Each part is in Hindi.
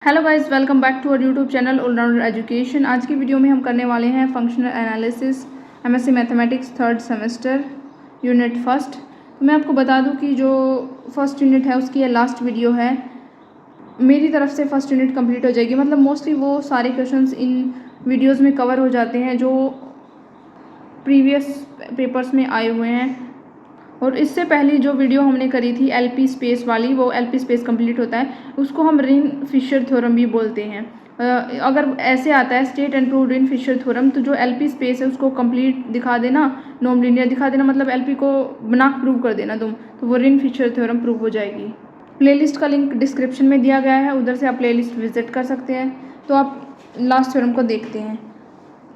Hello guys, welcome back to our YouTube channel Allrounder Education. आज की वीडियो में हम करने वाले हैं functional analysis MSc mathematics third semester unit first. तो मैं आपको बता दूं कि जो फर्स्ट यूनिट है उसकी ये लास्ट वीडियो है। मेरी तरफ से फर्स्ट यूनिट कंप्लीट हो जाएगी, मतलब मोस्टली वो सारे क्वेश्चंस इन वीडियोज़ में कवर हो जाते हैं जो प्रीवियस पेपर्स में आए हुए हैं। और इससे पहले जो वीडियो हमने करी थी एलपी स्पेस वाली, वो एलपी स्पेस कंप्लीट होता है, उसको हम रिंग फिशर थ्योरम भी बोलते हैं। अगर ऐसे आता है state and proved in Fischer theorem, तो जो एलपी स्पेस है उसको कंप्लीट दिखा देना, नॉन लीनियर दिखा देना, मतलब एलपी को बना प्रूव कर देना तुम, तो वो रिंग फिशर थ्योरम प्रूव हो जाएगी। प्लेलिस्ट का लिंक डिस्क्रिप्शन में दिया गया है, उधर से आप प्लेलिस्ट विजिट कर सकते हैं। तो आप लास्ट थ्योरम को देखते हैं।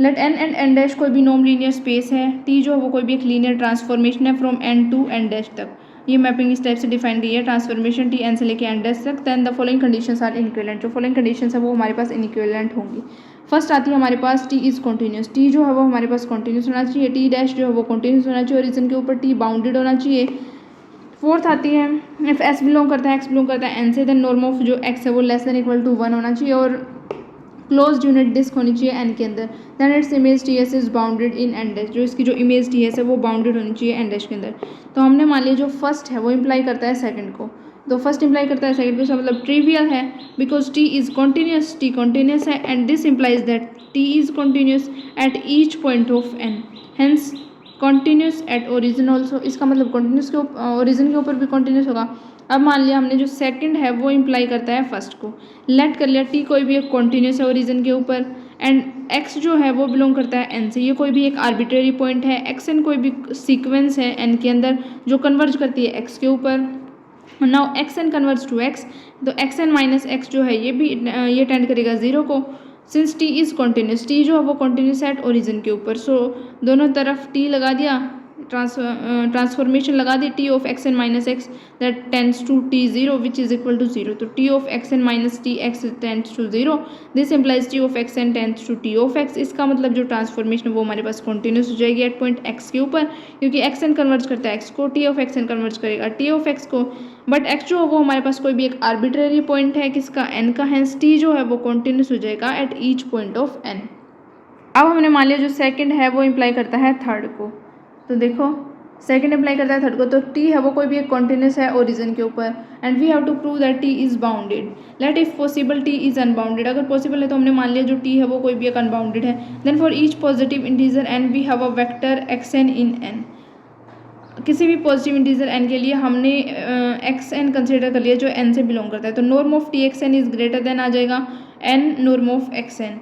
Let N and N dash कोई भी नॉन लीनियर स्पेस है, टी जो है वो कोई भी एक लीनियर ट्रांसफॉर्मेशन है from N to N dash तक। ये मैपिंग इस टाइप से डिफाइन की है, ट्रांसफॉर्मेशन टी एन से लेके एन डैश तक। Then the following conditions are inequivalent. जो फॉलोइंग कंडीशंस है वो हमारे पास इनइक्विवेलेंट होंगी। फर्स्ट आती है हमारे पास टी इज कॉन्टिन्यूस। टी जो है वो हमारे पास कॉन्टिन्यूस होना चाहिए, टी डैश जो है वो कॉन्टिन्यूस होना चाहिए, ओरिजिन के ऊपर टी बाउंडेड होना चाहिए। फोर्थ आती है इफ एस बिलोंग करता है, एक्स बिलोंग करता है एन से, देन नॉर्म ऑफ जो एक्स है वो लेस देन इक्वल टू 1 होना चाहिए और क्लोज्ड यूनिट डिस्क होनी चाहिए एन के अंदर। Then its image T S is bounded in N dash. जो इसकी जो इमेज टी एस है वो बाउंडेड होनी चाहिए एन डैश के अंदर। तो हमने मान लिया जो फर्स्ट है वो इम्प्लाई करता है सेकंड को, तो फर्स्ट इम्प्लाई करता है सेकंड को, इसका मतलब ट्रिवियल है because T is continuous, T continuous है and this implies that T is continuous at each point of N, hence continuous at origin also. इसका मतलब कॉन्टिन्यूस के ओरिजिन के ऊपर भी कॉन्टिन्यूस होगा। अब मान लिया हमने जो सेकंड है वो इम्प्लाई करता है फर्स्ट को। लेट कर लिया टी कोई भी एक कॉन्टिन्यूस है ओरिजिन के ऊपर एंड एक्स जो है वो बिलोंग करता है एन से। ये कोई भी एक आर्बिट्रेरी पॉइंट है, एक्स एन कोई भी सीक्वेंस है एन के अंदर जो कन्वर्ज करती है एक्स के ऊपर। Now x n converge to x, तो एक्स एन माइनस एक्स जो है ये टेंड करेगा जीरो को। Since T is continuous, T जो है वो कॉन्टिन्यूस एट ओरिजिन के ऊपर, सो दोनों तरफ टी लगा दिया, ट्रांसफॉर्मेशन लगा दी T of x n minus x that tends to T zero which is equal to zero. तो T of x n minus T x tends to zero, this implies T of x n tends to T of x. इसका मतलब जो ट्रांसफॉर्मेशन वो हमारे पास कॉन्टिन्यूस हो जाएगी एट पॉइंट एक्स के ऊपर, क्योंकि एक्स एन कन्वर्ज करता है एक्स को, T of x n converge करेगा टी ऑफ एक्स को, बट एक्स जो है वो हमारे पास कोई भी एक आर्बिट्रेरी पॉइंट है किसका, एन का, हेंस टी जो है वो कॉन्टिन्यूस हो जाएगा at each point of N. अब हमने मान लिया जो सेकंड है वो इम्प्लाई करता है थर्ड को, तो देखो सेकंड इम्प्लाई करता है थर्ड को, तो टी है वो कोई भी एक कॉन्टिन्यूस है ओरिजिन के ऊपर and we have to prove that T is bounded. Let if possible T is unbounded. अगर पॉसिबल है तो हमने मान लिया जो टी है वो कोई भी एक अनबाउंडेड है। Then for each positive integer n we have a vector x n in N. किसी भी पॉजिटिव इंटीजर एन के लिए हमने एक्स एन कंसिडर कर लिया जो एन से बिलोंग करता है, तो norm of T x n is greater than आ जाएगा N norm of x n.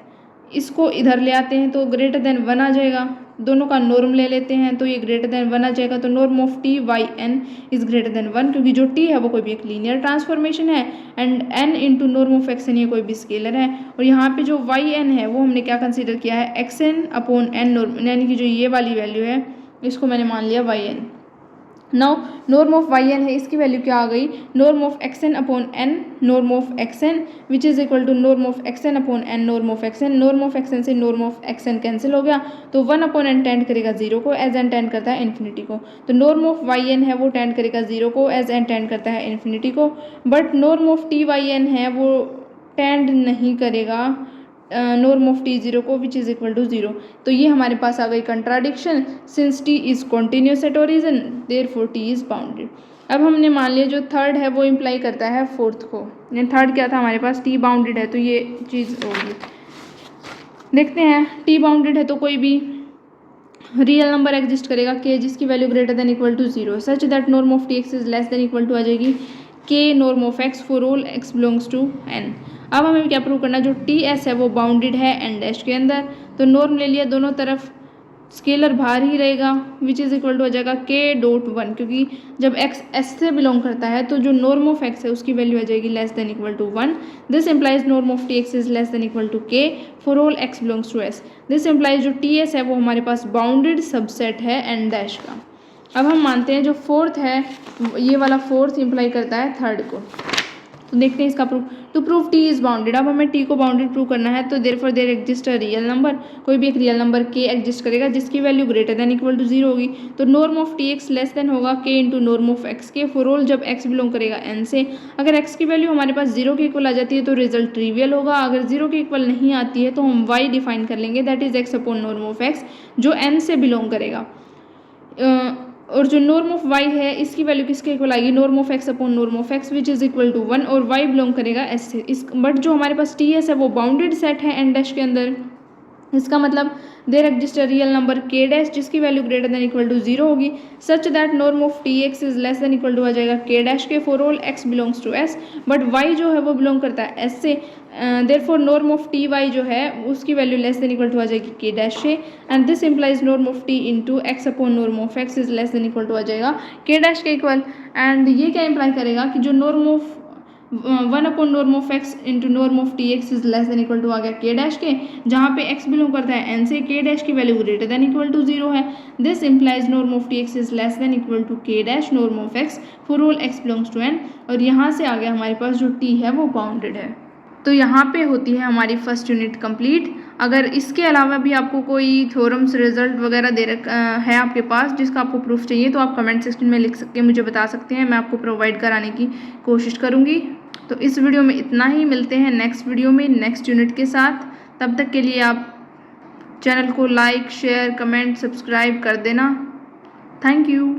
इसको इधर ले आते हैं तो ग्रेटर देन 1 आ जाएगा, दोनों का नॉर्म ले लेते हैं तो ये ग्रेटर देन 1 आ जाएगा। तो norm of T y n is greater than 1, क्योंकि जो टी है वो कोई भी एक लीनियर ट्रांसफॉर्मेशन है and n into norm of x n ये कोई भी स्केलर है। और यहाँ पे जो वाई एन है वो हमने क्या कंसीडर किया है, x n upon n norm, यानी कि जो ये वाली वैल्यू है इसको मैंने मान लिया y n. Now norm of y n है, इसकी वैल्यू क्या आ गई, norm of x n upon n norm of x n which is equal to norm of x n upon n norm of x n. Norm of x n से norm of x n cancel हो गया, तो 1 अपॉन एन टेंड करेगा जीरो को एज एन टेंड करता है इन्फिनिटी को। तो नॉर्म ऑफ वाई एन है वो टेंड करेगा जीरो को एज एन टेंड करता है इन्फिनिटी को, but norm of T y n है वो टेंड नहीं करेगा नॉर्म ऑफ टी जीरो को which is equal to zero. तो ये हमारे पास आ गई contradiction, since T is continuous at origin therefore T is bounded. अब हमने मान लिया जो थर्ड है वो इम्प्लाई करता है फोर्थ को, यानी थर्ड क्या था हमारे पास, टी बाउंडेड है, तो ये चीज़ होगी। देखते हैं टी बाउंडेड है तो कोई भी रियल नंबर एग्जिस्ट करेगा के जिसकी value greater than equal to zero, such that norm of T x is less than equal to आ जाएगी के norm of x for all x belongs to N. अब हमें क्या प्रूव करना, जो टी एस है वो बाउंडेड है एन डैश के अंदर, तो नॉर्म ले लिया, दोनों तरफ स्केलर बाहर ही रहेगा विच इज इक्वल टू आ जाएगा के डॉट 1, क्योंकि जब एक्स एस से बिलोंग करता है तो जो नॉर्म ऑफ एक्स है उसकी वैल्यू आ जाएगी less than equal to 1। This implies norm of T x is less than equal to के for all x belongs to S. This implies जो टी एस है वो हमारे पास बाउंडेड सबसेट है एन डैश का। अब हम मानते हैं जो फोर्थ है ये वाला फोर्थ इम्प्लाई करता है थर्ड को, तो देखते हैं इसका proof. To prove T is bounded, अब हमें टी को बाउंडेड प्रूव करना है, तो therefore there exist a real number, कोई भी एक रियल नंबर के एग्जिस्ट करेगा जिसकी value greater than equal to 0 होगी। तो norm of T x less than होगा k into norm of x के, फॉर ऑल जब एक्स बिलोंग करेगा एन से। अगर एक्स की वैल्यू हमारे पास 0 के इक्वल आ जाती है तो रिजल्ट ट्रिवियल होगा, अगर 0 के इक्वल नहीं आती है तो हम वाई डिफाइन कर लेंगे, that is x upon norm of x, जो एन से बिलोंग करेगा। और जो नॉर्म ऑफ y है इसकी वैल्यू किसके इक्वल आएगी, norm of x upon norm of x which is equal to 1, और y बिलोंग करेगा s से। इस बट जो हमारे पास टी एस है वो बाउंडेड सेट है एन डैश के अंदर, इसका मतलब there exist a real number K dash जिसकी value greater than equal to 0 होगी, such that norm of T x is less than equal to आ जाएगा के डैश के, for all x belongs to S, but y जो है वो बिलोंग करता है एस से। Therefore norm of T y जो है उसकी value less than equal to आ जाएगी के डैश से, and this implies norm of T into x upon norm of x is less than equal to आ जाएगा के डैश के इक्वल। एंड ये क्या इंप्लाई करेगा कि जो norm of 1 upon norm of x into norm of T x is less than equal to आ गया के डैश के, जहाँ पे एक्स बिलोंग करता है एन से, के डैश की value greater than equal to 0 है। This implies norm of T x is less than equal to K dash norm of x for all x belongs to N, और यहाँ से आ गया हमारे पास जो टी है वो बाउंडेड है। तो यहाँ पे होती है हमारी फर्स्ट यूनिट कंप्लीट। अगर इसके अलावा भी आपको कोई थ्योरम्स रिजल्ट वगैरह दे है आपके पास जिसका आपको प्रूफ चाहिए तो आप कमेंट सेक्शन में लिख सकते हैं, मुझे बता सकते हैं, मैं आपको प्रोवाइड कराने की कोशिश करूँगी। तो इस वीडियो में इतना ही, मिलते हैं नेक्स्ट वीडियो में नेक्स्ट यूनिट के साथ। तब तक के लिए आप चैनल को लाइक शेयर कमेंट सब्सक्राइब कर देना। Thank you.